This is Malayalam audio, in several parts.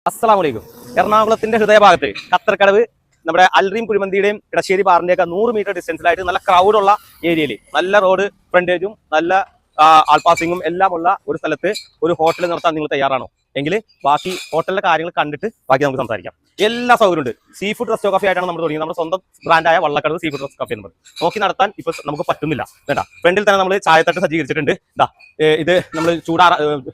അസ്സലാമു അലൈക്കും. എറണാകുളത്തിന്റെ ഹൃദയഭാഗത്ത് ഖത്തർക്കടവ് നമ്മുടെ അൽറീം കുഴിമന്തിയുടെയും ഇടശ്ശേരി ബാറിന്റെയൊക്കെ 100 മീറ്റർ ഡിസ്റ്റൻസിലായിട്ട് നല്ല ക്രൗഡുള്ള ഏരിയയിൽ നല്ല റോഡ് ഫ്രണ്ടേജും നല്ല ആൾപാസിങ്ങും എല്ലാം ഉള്ള ഒരു സ്ഥലത്ത് ഒരു ഹോട്ടൽ നടത്താൻ നിങ്ങൾ തയ്യാറാണോ എങ്കിൽ ബാക്കി ഹോട്ടലിലെ കാര്യങ്ങൾ കണ്ടിട്ട് ബാക്കി നമുക്ക് സംസാരിക്കാം. എല്ലാ സൗകര്യമുണ്ട്. സീ ഫുഡ് റെസ്റ്റോ കഫേ ആയിട്ടാണ് നമ്മൾ തുടങ്ങിയത്. നമ്മുടെ സ്വന്തം ബ്രാൻഡായ Vallakkadavu sea food resto cafe എന്നത് നോക്കി നടത്താൻ ഇപ്പൊ നമുക്ക് പറ്റുന്നില്ല. കേട്ടാ, ഫ്രണ്ടിൽ തന്നെ നമ്മൾ ചായത്തട്ട് സജ്ജീകരിച്ചിട്ടുണ്ട്. ഇത് നമ്മൾ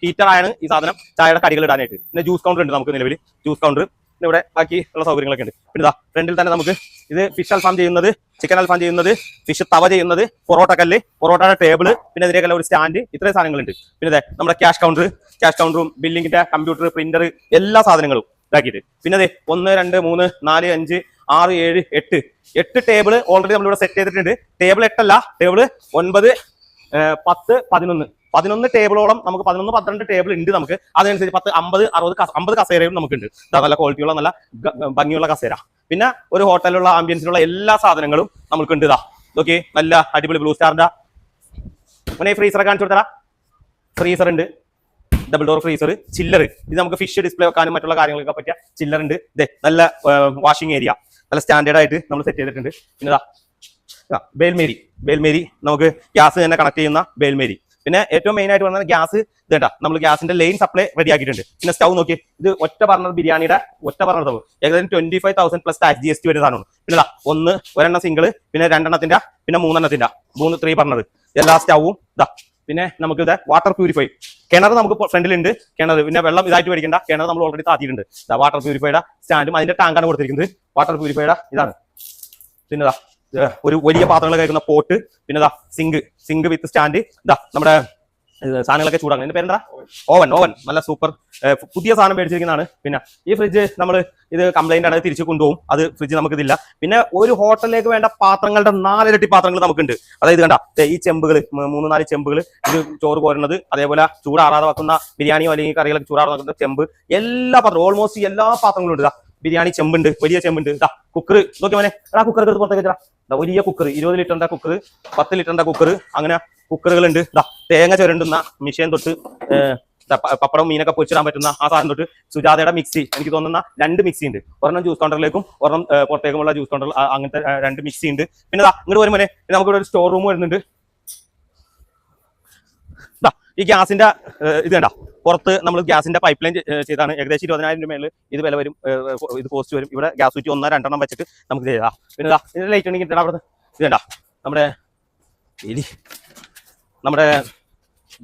ഹീറ്ററായാണ് ഈ സാധനം ചായയുടെ കടികൾ ഇടാനായിട്ട്. പിന്നെ ജ്യൂസ് കൗണ്ടർ ഉണ്ട് നമുക്ക് നിലവിൽ. ജ്യൂസ് കൗണ്ടർ ഇവിടെ ബാക്കി ഉള്ള സൗകര്യങ്ങളൊക്കെ ഉണ്ട്. പിന്നെ ഫ്രണ്ടിൽ തന്നെ നമുക്ക് ഇത് ഫിഷ് അൽഫാം ചെയ്യുന്നത്, ചിക്കൻ അൽഫാം ചെയ്യുന്നത്, ഫിഷ് തവ ചെയ്യുന്നത്, പൊറോട്ട കല്ല്, പൊറോട്ടയുടെ ടേബിൾ, പിന്നെ ഇതിനേക്കുള്ള ഒരു സ്റ്റാൻഡ്, ഇത്രയും സാധനങ്ങളുണ്ട്. പിന്നെ നമ്മുടെ ക്യാഷ് കൗണ്ടറും ബില്ലിങ്ങിന്റെ കമ്പ്യൂട്ടർ, പ്രിന്റർ, എല്ലാ സാധനങ്ങളും ഇതാക്കിയിട്ട്. പിന്നെ 1 2 3 4 5 6 7 8 ടേബിൾ ഓൾറെഡി നമ്മളിവിടെ സെറ്റ് ചെയ്തിട്ടുണ്ട്. ടേബിൾ 8 അല്ല, ടേബിൾ 9 10 11 ടേബിളോളം നമുക്ക് 11 12 ടേബിൾ ഉണ്ട്. നമുക്ക് അതനുസരിച്ച് 10 50 60 50 കസേരയും നമുക്കുണ്ട്. നല്ല ക്വാളിറ്റിയുള്ള നല്ല ഭംഗിയുള്ള കസേര. പിന്നെ ഒരു ഹോട്ടലിലുള്ള ആംബിയൻസിലുള്ള എല്ലാ സാധനങ്ങളും നമുക്കുണ്ട്. ഓക്കെ, നല്ല അടിപൊളി ബ്ലൂ സ്റ്റാറിന്റെ പിന്നെ ഫ്രീസറെ കാണിച്ചു കൊടുത്തരാ. ഫ്രീസർ ഉണ്ട്, ഡബിൾ ഡോർ ഫ്രീസർ, ചില്ലർ. ഇത് നമുക്ക് ഫിഷ് ഡിസ്പ്ലേ വെക്കാനും മറ്റുള്ള കാര്യങ്ങളൊക്കെ പറ്റിയ ചില്ലർ ഉണ്ട്. നല്ല വാഷിംഗ് ഏരിയ നല്ല സ്റ്റാൻഡേർഡ് ആയിട്ട് നമ്മൾ സെറ്റ് ചെയ്തിട്ടുണ്ട്. പിന്നെ ബേൽമേരി നമുക്ക് ഗ്യാസ് തന്നെ കണക്ട് ചെയ്യുന്ന ബേൽമേരി. പിന്നെ ഏറ്റവും മെയിൻ ആയിട്ട് പറഞ്ഞാൽ ഗ്യാസ് ഇതേട്ടാ, നമ്മൾ ഗ്യാസിന്റെ ലൈൻ സപ്ലൈ റെഡി ആക്കിയിട്ടുണ്ട്. പിന്നെ സ്റ്റൗ നോക്കി, ഇത് ഒറ്റ പറഞ്ഞത് ബിരിയാണിയുടെ ഒറ്റ പറഞ്ഞത് ഏകദേശം 25,000 പ്ലസ് ടാക്സ് GST വരുന്ന സാധനമാണ്. പിന്നെ ഒരെണ്ണം സിംഗിൾ, പിന്നെ 2 എണ്ണത്തിന്റെ, പിന്നെ 3 എണ്ണത്തിന്റെ 3 പറഞ്ഞത് എല്ലാ സ്റ്റൗവും പിന്നെ നമുക്ക് ഇത് വാട്ടർ പ്യൂരിഫൈ കിണർ നമുക്ക് ഫ്രണ്ടിലുണ്ട്. കിണർ പിന്നെ വെള്ളം ഇതായിട്ട് മേടിക്കേണ്ട കിണർ നമ്മൾ ഓൾറെഡി താത്തിയിട്ടുണ്ട്. വാട്ടർ പ്യൂരിഫൈയുടെ സ്റ്റാൻഡും അതിന്റെ ടാങ്കാണ് കൊടുത്തിരിക്കുന്നത്. വാട്ടർ പ്യൂരിഫൈയുടെ ഇതാണ്. പിന്നെ ഒരു വലിയ പാത്രങ്ങൾ കഴിക്കുന്ന പോട്ട്, പിന്നെ സിങ്ക് വിത്ത് സ്റ്റാൻഡ്. നമ്മുടെ സാധനങ്ങളൊക്കെ ചൂടാക്കണം. ഇതിന്റെ പേരെന്താ? ഓവൻ നല്ല സൂപ്പർ പുതിയ സാധനം മേടിച്ചിരിക്കുന്നതാണ്. പിന്നെ ഈ ഫ്രിഡ്ജ് നമ്മൾ ഇത് കംപ്ലൈന്റ് ആണ്, തിരിച്ചു കൊണ്ടുപോകും. അത് ഫ്രിഡ്ജ് നമുക്കിതില്ല. പിന്നെ ഒരു ഹോട്ടലിലേക്ക് വേണ്ട പാത്രങ്ങളുടെ 4 ഇരട്ടി പാത്രങ്ങൾ നമുക്കുണ്ട്. അതായത് കണ്ട ഈ ചെമ്പുകൾ 3 4 ചെമ്പുകൾ, ഇത് ചോറ് പോരുന്നത്, അതേപോലെ ചൂടാറാതെ വെക്കുന്ന ബിരിയാണിയോ അല്ലെങ്കിൽ കറികളൊക്കെ ചൂടാറാതെ വെക്കുന്ന ചെമ്പ്, എല്ലാ പാത്രവും ഓൾമോസ്റ്റ് എല്ലാ പാത്രങ്ങളും ഉണ്ട്. ബിരിയാണി ചെമ്പുണ്ട്, വലിയ ചെമ്പുണ്ട്. കുക്കർ നോക്കി മോനെ, കുക്കർ പുറത്തേക്ക് വെച്ചാ വലിയ കുക്കർ, 20 ലിറ്ററിന്റെ കുക്കർ, 10 ലിറ്ററിന്റെ കുക്കർ, അങ്ങനെ കുക്കറുകളുണ്ട്. തേങ്ങ ചുരണ്ടുന്ന മിഷ്യൻ തൊട്ട് പപ്പടം മീനൊക്കെ പൊരിച്ചിടാൻ പറ്റുന്ന ആ സാധനം തൊട്ട് സുജാതയുടെ മിക്സി, എനിക്ക് തോന്നുന്ന 2 മിക്സി ഉണ്ട്. ഒരെണ്ണം ജ്യൂസ് കൗണ്ടറിലേക്കും ഒരെണ്ണം പുറത്തേക്കുമുള്ള ജ്യൂസ് കൗണ്ടർ, അങ്ങനത്തെ 2 മിക്സി ഉണ്ട്. പിന്നെ ഇങ്ങോട്ട് വരുമ്പോൾ നമുക്കിവിടെ ഒരു സ്റ്റോർ റൂം വരുന്നുണ്ട്. ഈ ഗ്യാസിന്റെ ഇത് കണ്ട, പുറത്ത് നമ്മൾ ഗ്യാസിന്റെ പൈപ്പ് ലൈൻ ചെയ്താണ്. ഏകദേശം 20,000 രൂപ മേളിൽ ഇത് വില വരും, ഇത് കോസ്റ്റ് വരും. ഇവിടെ ഗ്യാസ് കുറ്റി 1 2 എണ്ണം വെച്ചിട്ട് നമുക്ക് ചെയ്താ. പിന്നെ ഇതിന്റെ ലൈറ്റ് ഉണ്ടെങ്കിൽ അവിടെ ഇത് കണ്ട, നമ്മുടെ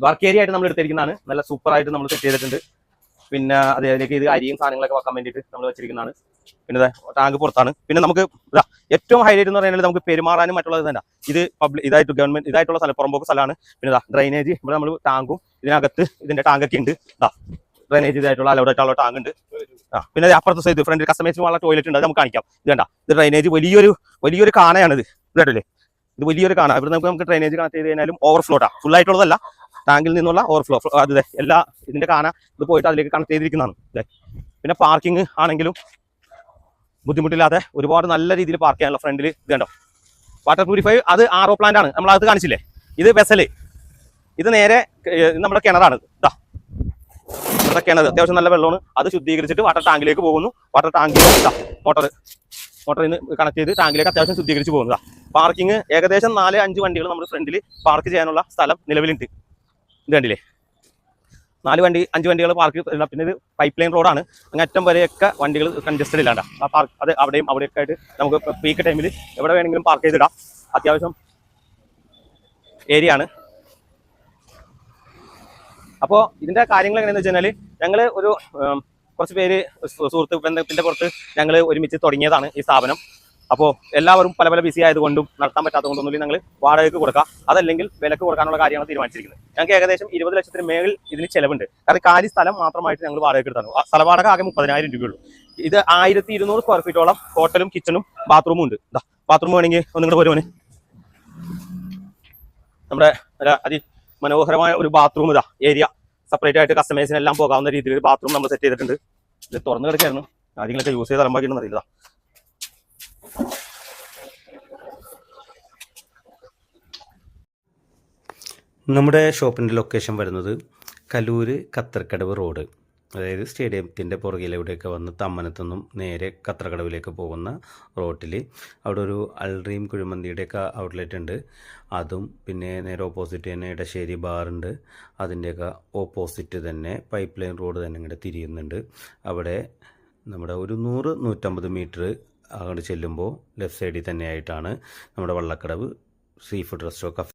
വർക്ക് ഏരിയ ആയിട്ട് നമ്മൾ എടുത്തിരിക്കുന്നതാണ്. നല്ല സൂപ്പർ ആയിട്ട് നമ്മൾ സെറ്റ് ചെയ്തിട്ടുണ്ട്. പിന്നെ അതിലേക്ക് ഇത് അരിയും സാധനങ്ങളൊക്കെ വെക്കാൻ വേണ്ടിയിട്ട് നമ്മൾ വെച്ചിരിക്കുന്നതാണ്. പിന്നെ ടാങ്ക് പുറത്താണ്. പിന്നെ നമുക്ക് ഏറ്റവും ഹൈലൈറ്റ് എന്ന് പറയുന്നത് നമുക്ക് പെരുമാറാനും മറ്റുള്ളത് തന്നെ. ഇത് ഇതായിട്ട് ഗവൺമെന്റ് ഇതായിട്ടുള്ള സ്ഥലം, പുറമ്പോക്ക് സ്ഥലമാണ്. പിന്നെ ഡ്രൈനേജ് ഇവിടെ നമ്മൾ ടാങ്കും ഇതിനകത്ത് ഇതിന്റെ ടാങ്കൊക്കെ ഉണ്ട്. ഡ്രൈനേജ് ഇതായിട്ടുള്ള അലൗഡ് ആയിട്ടുള്ള ടാങ്ക് ഉണ്ട്. പിന്നെ അപ്പുറത്തെ സൈഡ് ഫ്രണ്ട് കസ്റ്റമൈസിനുള്ള ടോയ്ലറ്റ് ഉണ്ട്, അത് നമുക്ക് കാണിക്കാം. ഇത് കണ്ട, ഇത് ഡ്രൈനേജ് വലിയൊരു കാണയാണിത്. കേട്ടില്ലേ, ഇത് വലിയൊരു കാണ. ഇവിടെ നമുക്ക് ഡ്രൈനേജ് കണക്ട് ചെയ്ത് കഴിഞ്ഞാലും ഓവർഫ്ലോട്ടാ, ഫുൾ ആയിട്ടുള്ളതല്ല, ടാങ്കിൽ നിന്നുള്ള ഓവർഫ്ലോ. അതെ, എല്ലാ ഇതിന്റെ കാണ ഇത് പോയിട്ട് അതിലേക്ക് കണക്ട് ചെയ്തിരിക്കുന്നതാണ്. പിന്നെ പാർക്കിംഗ് ആണെങ്കിലും ബുദ്ധിമുട്ടില്ലാതെ ഒരുപാട് നല്ല രീതിയിൽ പാർക്ക് ചെയ്യാനുള്ള ഫ്രണ്ടിൽ ഇത് കണ്ടോ. വാട്ടർ പ്യൂരിഫൈ അത് RO പ്ലാന്റ് ആണ്, നമ്മൾ അത് കാണിച്ചില്ലേ. ഇത് വെസല്, ഇത് നേരെ നമ്മുടെ കിണറാണ്. നമ്മുടെ കിണർ അത്യാവശ്യം നല്ല വെള്ളമാണ്. അത് ശുദ്ധീകരിച്ചിട്ട് വാട്ടർ ടാങ്കിലേക്ക് പോകുന്നു. വാട്ടർ ടാങ്കിൽ മോട്ടറിൽ നിന്ന് കണക്ട് ചെയ്ത് ടാങ്കിലേക്ക് അത്യാവശ്യം ശുദ്ധീകരിച്ച് പോകുന്നതാണ്. പാർക്കിംഗ് ഏകദേശം 4 5 വണ്ടികൾ നമ്മുടെ ഫ്രണ്ടിൽ പാർക്ക് ചെയ്യാനുള്ള സ്ഥലം നിലവിലുണ്ട്. ഇത് കണ്ടില്ലേ, 4 5 വണ്ടികൾ പാർക്ക്. പിന്നെ ഇത് പൈപ്പ് ലൈൻ റോഡാണ്. അങ്ങറ്റം വരെയൊക്കെ വണ്ടികൾ കൺജസ്റ്റഡ് ഇല്ലാണ്ട ആ പാർക്ക്. അത് അവിടെയൊക്കെ ആയിട്ട് നമുക്ക് പീക്ക് ടൈമിൽ എവിടെ വേണമെങ്കിലും പാർക്ക് ചെയ്തിടാം. അത്യാവശ്യം ഏരിയ ആണ്. അപ്പോൾ ഇതിന്റെ കാര്യങ്ങൾ എങ്ങനെയാണെന്ന് വെച്ച് കഴിഞ്ഞാൽ, ഞങ്ങൾ ഒരു കുറച്ച് പേര് സുഹൃത്ത് ബന്ധത്തിന്റെ പുറത്ത് ഞങ്ങൾ ഒരുമിച്ച് തുടങ്ങിയതാണ് ഈ സ്ഥാപനം. അപ്പോൾ എല്ലാവരും പല ബിസി ആയതുകൊണ്ടും നടത്താൻ പറ്റാത്തതുകൊണ്ടൊന്നും ഞങ്ങൾ വാടകയ്ക്ക് കൊടുക്കാം, അതല്ലെങ്കിൽ വിലക്ക് കൊടുക്കാനുള്ള കാര്യമാണ് തീരുമാനിച്ചിരിക്കുന്നത്. ഞങ്ങൾക്ക് ഏകദേശം 20 ലക്ഷത്തിന് മേളിൽ ഇതിന് ചിലവുണ്ട്. കാരണം കാലി സ്ഥലം മാത്രമായിട്ട് ഞങ്ങൾ വാടകയ്ക്ക് എടുത്താണ്. സ്ഥല വാടക ആകെ 30,000 രൂപയുള്ളൂ. ഇത് 1200 സ്ക്വയർ ഫീറ്റോളം ഹോട്ടലും കിച്ചണും ബാത്റൂമും ഉണ്ട്. ബാത്റൂം വേണമെങ്കിൽ ഒന്നും കൂടെ വരുവാന് നമ്മുടെ അതിമനോഹരമായ ഒരു ബാത്റൂം ഏരിയ സെപ്പറേറ്റ് ആയിട്ട് കസ്റ്റമേഴ്സിനെല്ലാം പോകാവുന്ന രീതിയിൽ ബാത്റൂം നമ്മൾ സെറ്റ് ചെയ്തിട്ടുണ്ട്. ഇത് തുറന്നു കിടക്കായിരുന്നു, കാര്യങ്ങളൊക്കെ യൂസ് ചെയ്ത് തലമ്പാക്കിയെന്ന് അറിയില്ല. നമ്മുടെ ഷോപ്പിൻ്റെ ലൊക്കേഷൻ വരുന്നത് കലൂർ ഖത്തർക്കടവ് റോഡ്, അതായത് സ്റ്റേഡിയത്തിൻ്റെ പുറകിലൂടെയൊക്കെ വന്ന് തമ്മനത്തുനിന്നും നേരെ കത്രക്കടവിലേക്ക് പോകുന്ന റോട്ടിൽ അവിടെ ഒരു അൽറീം കുഴിമന്തിയുടെയൊക്കെ ഔട്ട്ലെറ്റ് ഉണ്ട്. അതും പിന്നെ നേരെ ഓപ്പോസിറ്റ് തന്നെ ഇടശ്ശേരി ബാറുണ്ട്. അതിൻ്റെയൊക്കെ ഓപ്പോസിറ്റ് തന്നെ പൈപ്പ് ലൈൻ റോഡ് തന്നെ ഇങ്ങോട്ട് തിരിയുന്നുണ്ട്. അവിടെ നമ്മുടെ ഒരു 100-150 മീറ്റർ അങ്ങോട്ട് ചെല്ലുമ്പോൾ ലെഫ്റ്റ് സൈഡിൽ തന്നെയായിട്ടാണ് നമ്മുടെ Vallakkadavu sea food resto cafe.